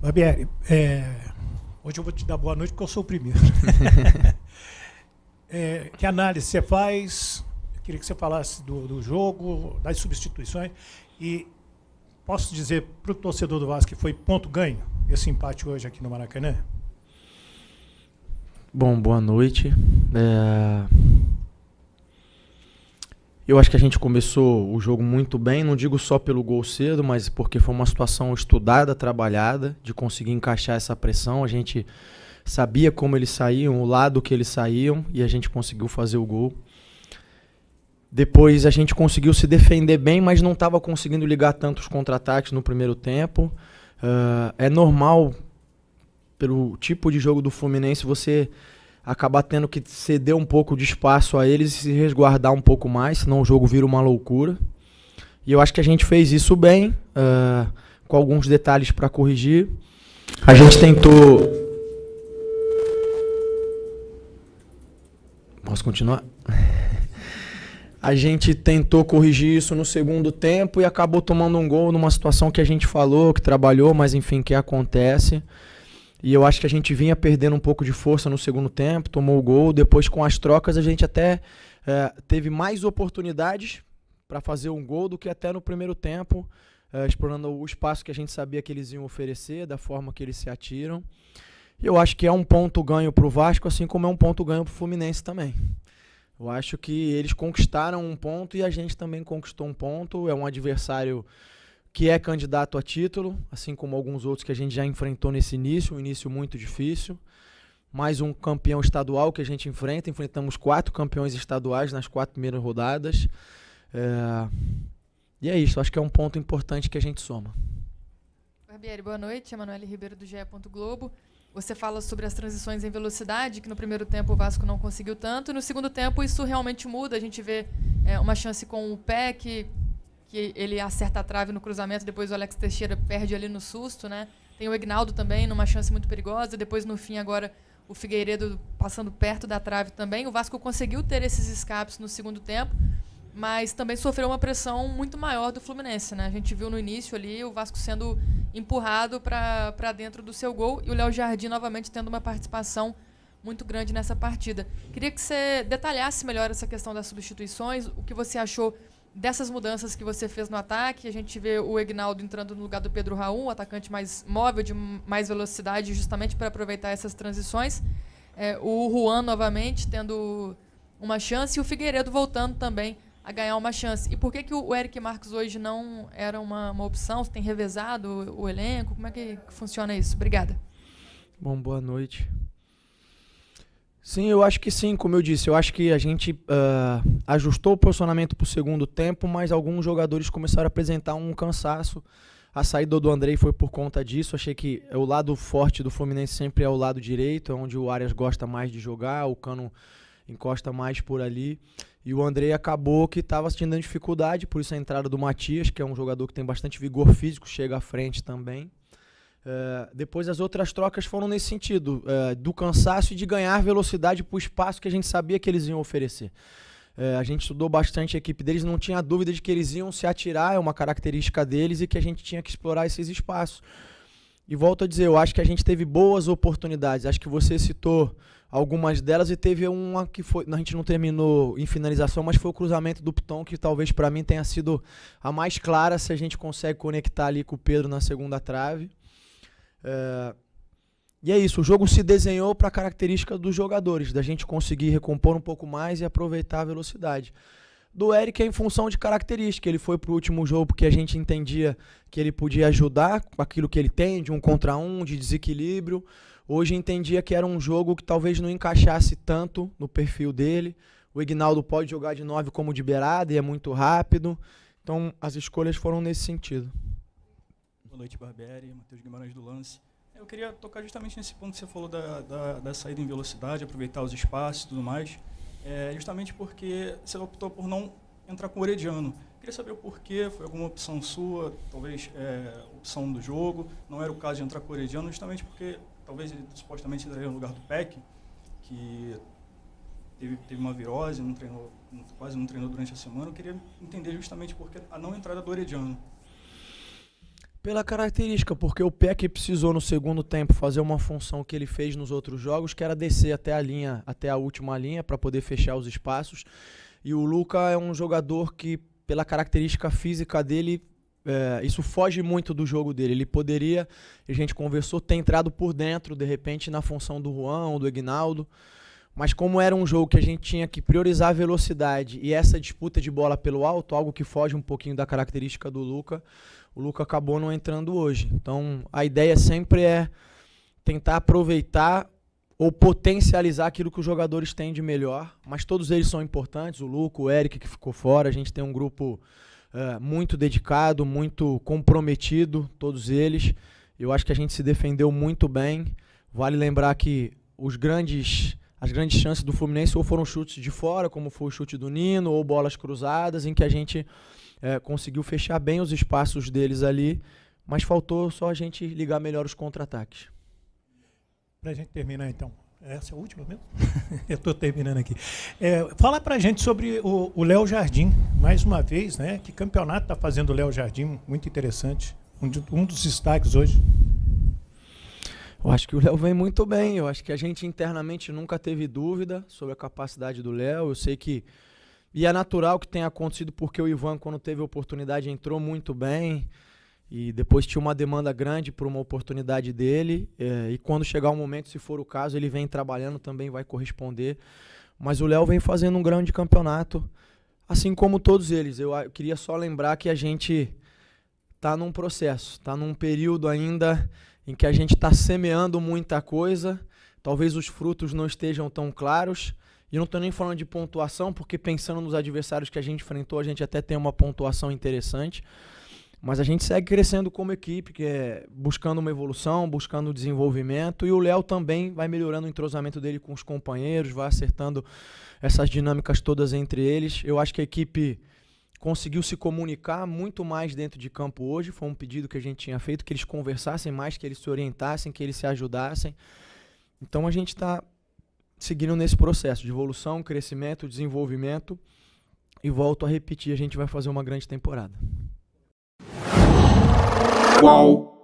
Barbieri, hoje eu vou te dar boa noite porque eu sou o primeiro. Que análise você faz? Eu queria que você falasse do jogo, das substituições. E posso dizer para o torcedor do Vasco que foi ponto ganho esse empate hoje aqui no Maracanã? Bom, boa noite. Eu acho que a gente começou o jogo muito bem, não digo só pelo gol cedo, mas porque foi uma situação estudada, trabalhada, de conseguir encaixar essa pressão. A gente sabia como eles saíam, o lado que eles saíam, e a gente conseguiu fazer o gol. Depois a gente conseguiu se defender bem, mas não estava conseguindo ligar tantos contra-ataques no primeiro tempo. É normal, pelo tipo de jogo do Fluminense, você acabar tendo que ceder um pouco de espaço a eles e se resguardar um pouco mais, senão o jogo vira uma loucura. E eu acho que a gente fez isso bem, com alguns detalhes para corrigir. A gente tentou... Posso continuar? A gente tentou corrigir isso no segundo tempo e acabou tomando um gol numa situação que a gente falou, que trabalhou, mas enfim, que acontece. E eu acho que a gente vinha perdendo um pouco de força no segundo tempo, tomou o gol. Depois, com as trocas, a gente até teve mais oportunidades para fazer um gol do que até no primeiro tempo, explorando o espaço que a gente sabia que eles iam oferecer, da forma que eles se atiram. E eu acho que é um ponto ganho para o Vasco, assim como é um ponto ganho para o Fluminense também. Eu acho que eles conquistaram um ponto e a gente também conquistou um ponto. É um adversário que é candidato a título, assim como alguns outros que a gente já enfrentou nesse início, um início muito difícil. Mais um campeão estadual que a gente enfrentamos 4 campeões estaduais nas 4 primeiras rodadas. E é isso, acho que é um ponto importante que a gente soma. Barbieri, boa noite, Emanuele Ribeiro do GE. Globo. Você fala sobre as transições em velocidade, que no primeiro tempo o Vasco não conseguiu tanto, e no segundo tempo isso realmente muda, a gente vê uma chance com o pé, que ele acerta a trave no cruzamento, depois o Alex Teixeira perde ali no susto, né? Tem o Ignaldo também, numa chance muito perigosa, depois no fim agora o Figueiredo passando perto da trave também. O Vasco conseguiu ter esses escapes no segundo tempo, mas também sofreu uma pressão muito maior do Fluminense, né? A gente viu no início ali o Vasco sendo empurrado para dentro do seu gol e o Léo Jardim novamente tendo uma participação muito grande nessa partida. Queria que você detalhasse melhor essa questão das substituições, o que você achou dessas mudanças que você fez no ataque. A gente vê o Ignaldo entrando no lugar do Pedro Raul, um atacante mais móvel, de mais velocidade, justamente para aproveitar essas transições. O Juan novamente tendo uma chance e o Figueiredo voltando também a ganhar uma chance. E por que o Eric Marques hoje não era uma opção? Você tem revezado o elenco? Como é que funciona isso? Obrigada. Bom, boa noite. Sim, eu acho que sim, como eu disse, eu acho que a gente ajustou o posicionamento para o segundo tempo, mas alguns jogadores começaram a apresentar um cansaço. A saída do Andrei foi por conta disso. Achei que o lado forte do Fluminense sempre é o lado direito, onde o Arias gosta mais de jogar, o Cano encosta mais por ali. E o Andrei acabou que estava tendo dificuldade, por isso a entrada do Matias, que é um jogador que tem bastante vigor físico, chega à frente também. Depois as outras trocas foram nesse sentido, do cansaço e de ganhar velocidade para o espaço que a gente sabia que eles iam oferecer. A gente estudou bastante a equipe deles, não tinha dúvida de que eles iam se atirar, é uma característica deles, e que a gente tinha que explorar esses espaços. E volto a dizer, eu acho que a gente teve boas oportunidades, acho que você citou algumas delas e teve uma que foi, a gente não terminou em finalização, mas foi o cruzamento do Piton, que talvez para mim tenha sido a mais clara, se a gente consegue conectar ali com o Pedro na segunda trave. E é isso, o jogo se desenhou para a característica dos jogadores, da gente conseguir recompor um pouco mais e aproveitar a velocidade. Do Eric é em função de característica, ele foi pro último jogo porque a gente entendia que ele podia ajudar com aquilo que ele tem, de 1 contra 1, de desequilíbrio. Hoje entendia que era um jogo que talvez não encaixasse tanto no perfil dele. O Ignaldo pode jogar de 9 como de beirada e é muito rápido. Então as escolhas foram nesse sentido. Boa noite, Barbieri, Matheus Guimarães do Lance. Eu queria tocar justamente nesse ponto que você falou da saída em velocidade, aproveitar os espaços e tudo mais. Justamente porque você optou por não entrar com o Orediano. Queria saber o porquê, foi alguma opção sua, talvez opção do jogo, não era o caso de entrar com o Orediano, justamente porque talvez ele supostamente entraria no lugar do Peck, que teve uma virose, quase não treinou durante a semana. Eu queria entender justamente porque a não entrada do Orediano. Pela característica, porque o Peck precisou no segundo tempo fazer uma função que ele fez nos outros jogos, que era descer até a linha, até a última linha, para poder fechar os espaços. E o Luka é um jogador que, pela característica física dele, isso foge muito do jogo dele. Ele poderia, a gente conversou, ter entrado por dentro, de repente, na função do Juan ou do Ignaldo. Mas como era um jogo que a gente tinha que priorizar a velocidade e essa disputa de bola pelo alto, algo que foge um pouquinho da característica do Luka, o Luka acabou não entrando hoje. Então a ideia sempre é tentar aproveitar ou potencializar aquilo que os jogadores têm de melhor, mas todos eles são importantes, o Luka, o Eric que ficou fora, a gente tem um grupo muito dedicado, muito comprometido, todos eles. Eu acho que a gente se defendeu muito bem. Vale lembrar que as grandes chances do Fluminense ou foram chutes de fora, como foi o chute do Nino, ou bolas cruzadas, em que a gente conseguiu fechar bem os espaços deles ali, mas faltou só a gente ligar melhor os contra-ataques. Para a gente terminar, então. Essa é a última mesmo? Eu estou terminando aqui. Fala para a gente sobre o Léo Jardim, mais uma vez, né? Que campeonato está fazendo o Léo Jardim, muito interessante. Um dos destaques hoje. Eu acho que o Léo vem muito bem. Eu acho que a gente internamente nunca teve dúvida sobre a capacidade do Léo. Eu sei que... E é natural que tenha acontecido porque o Ivan, quando teve a oportunidade, entrou muito bem. E depois tinha uma demanda grande por uma oportunidade dele. E quando chegar o momento, se for o caso, ele vem trabalhando, também vai corresponder. Mas o Léo vem fazendo um grande campeonato, assim como todos eles. Eu queria só lembrar que a gente está num processo, está num período ainda em que a gente está semeando muita coisa. Talvez os frutos não estejam tão claros. E não estou nem falando de pontuação, porque pensando nos adversários que a gente enfrentou, a gente até tem uma pontuação interessante. Mas a gente segue crescendo como equipe, buscando uma evolução, buscando desenvolvimento. E o Léo também vai melhorando o entrosamento dele com os companheiros, vai acertando essas dinâmicas todas entre eles. Eu acho que a equipe conseguiu se comunicar muito mais dentro de campo hoje. Foi um pedido que a gente tinha feito, que eles conversassem mais, que eles se orientassem, que eles se ajudassem. Então a gente está seguindo nesse processo de evolução, crescimento, desenvolvimento. E volto a repetir, a gente vai fazer uma grande temporada. Qual?